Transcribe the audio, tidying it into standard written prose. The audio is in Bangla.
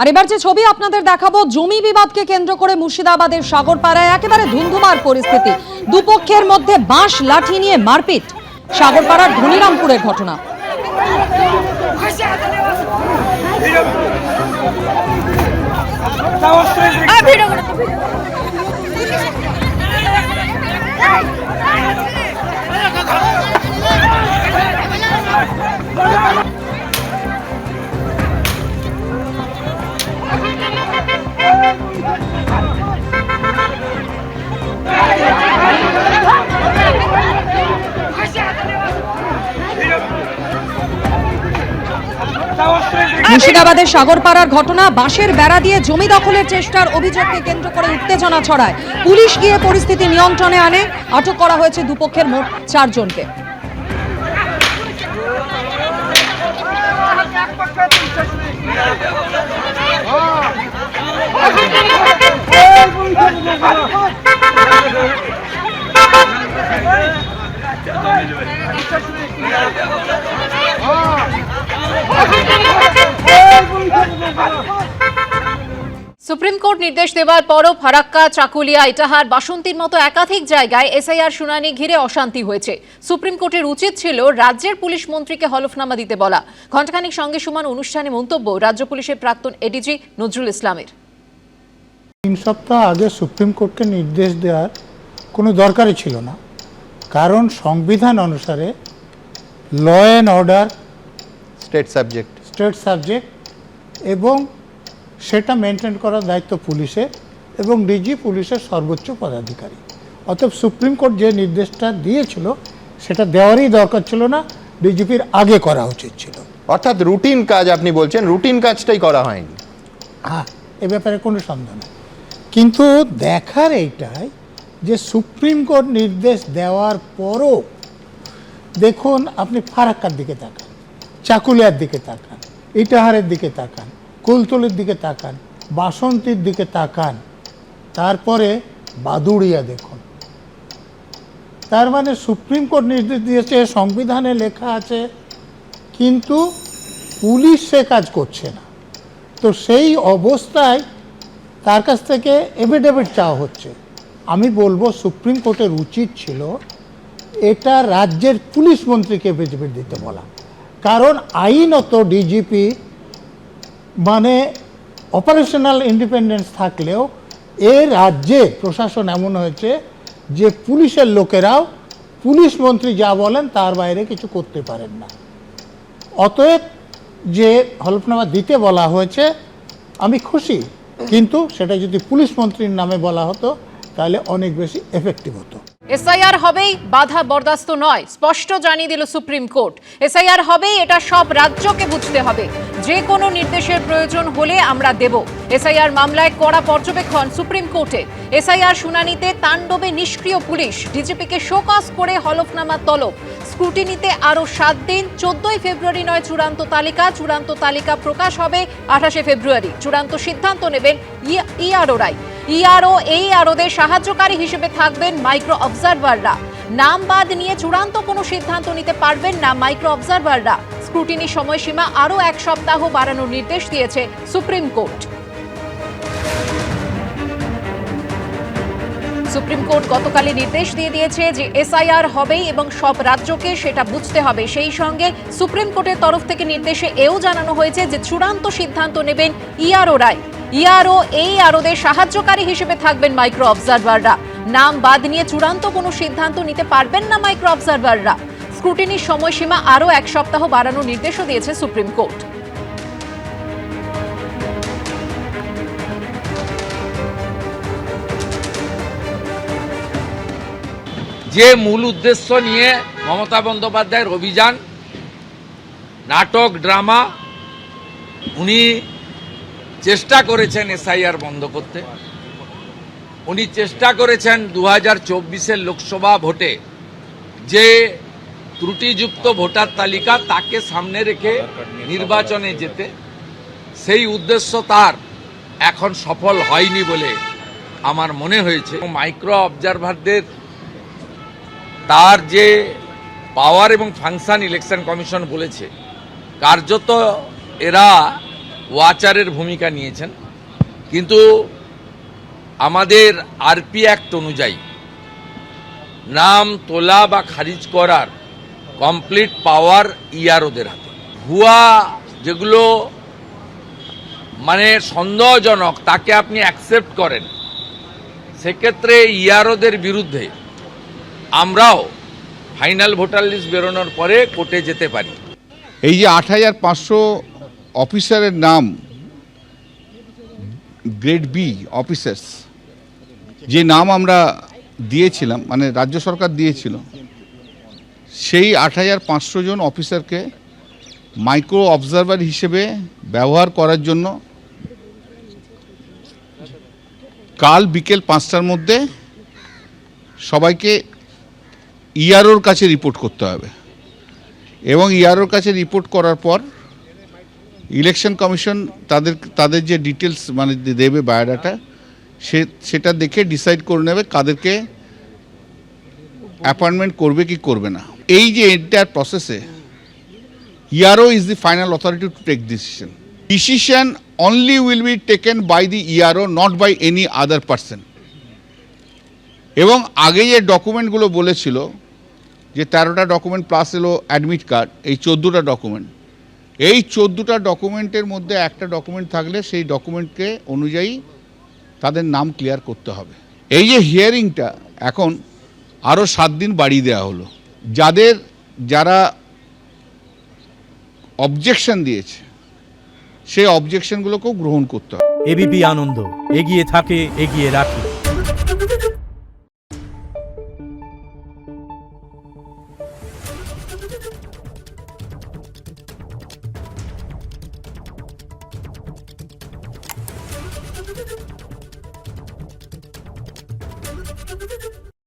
আর এবার যে ছবি আপনাদের দেখাবো, জমি বিবাদকে কেন্দ্র করে মুর্শিদাবাদের সাগরপাড়ায় একেবারে ধুন্ধুমার পরিস্থিতি। দুপক্ষের মধ্যে বাঁশ লাঠি নিয়ে মারপিট। সাগরপাড়ার ধনিরামপুরের ঘটনা। মুর্শিদাবাদের সাগরপাড়ার ঘটনা। বাঁশের বেড়া দিয়ে জমি দখলের চেষ্টার অভিযোগকে কেন্দ্র করে উত্তেজনা ছড়ায়। পুলিশ গিয়ে পরিস্থিতি নিয়ন্ত্রণে আনে। আটক করা হয়েছে দুপক্ষের মোট 4 জনকে। সুপ্রিম কোর্ট নির্দেশ দেওয়ার পরও ফারাক্কা, চাকুলিয়া, ইটাহার, বাসন্তীর মতো একাধিক জায়গায় এসআইআর শুনানি ঘিরে অশান্তি হয়েছে। সুপ্রিম কোর্টের উচিত ছিল রাজ্যের পুলিশ মন্ত্রীকে হলফনামা দিতে বলা। ঘণ্টাখানিক সঙ্গে সমান অনুষ্ঠানে মন্তব্য রাজ্য পুলিশের প্রাক্তন এডিজি নজরুল ইসলামের। 3 সপ্তাহ আগে সুপ্রিম কোর্টকে নির্দেশ দেওয়ার কোনো দরকারই ছিল না, কারণ সংবিধান অনুসারে law and order state subject এবং সেটা মেনটেন করার দায়িত্ব পুলিশের এবং ডিজি পুলিশের সর্বোচ্চ পদাধিকারী। অতএব সুপ্রিম কোর্ট যে নির্দেশটা দিয়েছিল সেটা দেওয়ারই দরকার ছিল না, ডিজিপির আগে করা উচিত ছিল। অর্থাৎ রুটিন কাজ, আপনি বলছেন রুটিন কাজটাই করা হয়নি। হ্যাঁ, এ ব্যাপারে কোনো সন্দেহ নেই, কিন্তু দেখার এইটাই যে সুপ্রিম কোর্ট নির্দেশ দেওয়ার পরও দেখুন, আপনি ফারাক্কার দিকে তাকান, চাকুলিয়ার দিকে তাকান, ইটাহারের দিকে তাকান, কুলতলির দিকে তাকান, বাসন্তীর দিকে তাকান, তারপরে বাদুড়িয়া দেখুন। তার মানে সুপ্রিম কোর্ট নির্দেশ দিয়েছে, সংবিধানে লেখা আছে, কিন্তু পুলিশ সে কাজ করছে না। তো সেই অবস্থায় তার কাছ থেকে এফিডেভিট চাওয়া হচ্ছে। আমি বলবো সুপ্রিম কোর্টের উচিত ছিল এটা রাজ্যের পুলিশ মন্ত্রীকে এফিডেভিট দিতে বলা, কারণ আইনত ডিজিপি মানে অপারেশনাল ইন্ডিপেন্ডেন্স থাকলেও এ রাজ্যে প্রশাসন এমন হয়েছে যে পুলিশের লোকেরাও পুলিশ মন্ত্রী যা বলেন তার বাইরে কিছু করতে পারেন না। অতএব যে হলফনামা দিতে বলা হয়েছে আমি খুশি, কিন্তু সেটা যদি পুলিশ মন্ত্রীর নামে বলা হতো তাহলে অনেক বেশি এফেক্টিভ হতো। এসআইআর হবেই, বাধা বরদাস্ত নয়, স্পষ্ট জানিয়ে দিল সুপ্রিম কোর্ট। এসআইআর হবেই, এটা সব রাজ্যকে বুঝতে হবে। যে কোনো নির্দেশের প্রয়োজন হলে আমরা দেব। এসআইআর মামলায় কড়া পর্যবেক্ষণ সুপ্রিম কোর্টে। এসআইআর শুনানিতে তাণ্ডবে নিষ্ক্রিয় পুলিশ, ডিজিপিকে শোকজ করে হলফনামা তলব। স্ক্রুটিনিতে আরো 7 দিন। 14ই ফেব্রুয়ারি নয় চূড়ান্ত তালিকা। চূড়ান্ত তালিকা প্রকাশ হবে 28শে ফেব্রুয়ারি। চূড়ান্ত সিদ্ধান্ত নেবেন ইআরও রায়। ইআরও এই আরোদের সাহায্যকারী হিসেবে থাকবেন মাইক্রো অবজারভাররা। নাম বাদ নিয়ে চূড়ান্ত কোনো সিদ্ধান্ত নিতে পারবেন না মাইক্রো অবজারভাররা। স্ক্রুটিনির সময়সীমা আরও 1 সপ্তাহ বাড়ানোর নির্দেশ দিয়েছে সুপ্রিম কোর্ট। সুপ্রিম কোর্ট গতকালই নির্দেশ দিয়ে দিয়েছে যে এসআইআর হবেই এবং সব রাজ্যকে সেটা বুঝতে হবে। সেই সঙ্গে সুপ্রিম কোর্টের তরফ থেকে নির্দেশে এও জানানো হয়েছে যে চূড়ান্ত সিদ্ধান্ত নেবেন ইআরও রায়। ইআরও এই আরোদের সাহায্যকারী হিসেবে থাকবেন মাইক্রো অবজারভাররা। নাম বাদ নিয়ে চূড়ান্ত কোনো সিদ্ধান্ত নিতে পারবেন না মাইক্রো অবজারভাররা। স্ক্রুটিনির সময়সীমা আরও 1 সপ্তাহ বাড়ানোর নির্দেশও দিয়েছে সুপ্রিম কোর্ট। যে মূল উদ্দেশ্য নিয়ে মমতা বন্দ্যোপাধ্যায়ের অভিযান, নাটক, ড্রামা, উনি চেষ্টা করেছেন এসআইআর বন্ধ করতে। উনি চেষ্টা করেছেন 2024-এর লোকসভা ভোটে যে ত্রুটিযুক্ত ভোটার তালিকা তাকে সামনে রেখে নির্বাচনে যেতে। সেই উদ্দেশ্য তার এখন সফল হয়নি বলে আমার মনে হয়েছে। মাইক্রো অবজারভারদের তার যে পাওয়ার এবং ফাংশন ইলেকশন কমিশন বলেছে, কার্যত এরা ওয়াচারের ভূমিকা নিয়েছেন, কিন্তু আমাদের আরপি অ্যাক্ট অনুযায়ী নাম তোলা বা খারিজ করার কমপ্লিট পাওয়ার ইআরওদের হাতে। ভুয়া যেগুলো মানে সন্দেহজনক তাকে আপনি অ্যাকসেপ্ট করেন, সেক্ষেত্রে ইআরওদের বিরুদ্ধে আমরাও ফাইনাল ভোটার লিস্ট বেরোনোর পরে কোর্টে যেতে পারি। এই যে ৮৫০০ অফিসারের নাম গ্রেড বি অফিসার্স, যে নাম আমরা দিয়েছিলাম, মানে রাজ্য সরকার দিয়েছিল, সেই ৮৫০০ জন অফিসারকে মাইক্রো অবজারভার হিসেবে ব্যবহার করার জন্য কাল বিকেল ৫টার মধ্যে সবাইকে ইআরওর কাছে রিপোর্ট করতে হবে, এবং ইআরওর কাছে রিপোর্ট করার পর ইলেকশন কমিশন তাদের যে ডিটেলস মানে দেবে বায়োডাটা, সেটা দেখে ডিসাইড করে নেবে কাদেরকে অ্যাপয়েন্টমেন্ট করবে কি করবে না। এই যে এন্টায়ার প্রসেসে ERO is the final authority to take decision. Decision only will be taken by the ERO, not by any other person. এবং আগে যে ডকুমেন্টগুলো বলেছিল যে 13টা ডকুমেন্ট প্লাস এলো অ্যাডমিট কার্ড, এই 14টা ডকুমেন্ট, এই 14টা ডকুমেন্টের মধ্যে একটা ডকুমেন্ট থাকলে সেই ডকুমেন্টকে অনুযায়ী তাদের নাম ক্লিয়ার করতে হবে। এই যে হিয়ারিংটা এখন আরও 7 দিন বাড়িয়ে দেওয়া হলো। যারা অবজেকশন দিয়েছে সেই অবজেকশনগুলোকেও গ্রহণ করতে হবে। এবিপি আনন্দ, এগিয়ে থাকে, এগিয়ে রাখে।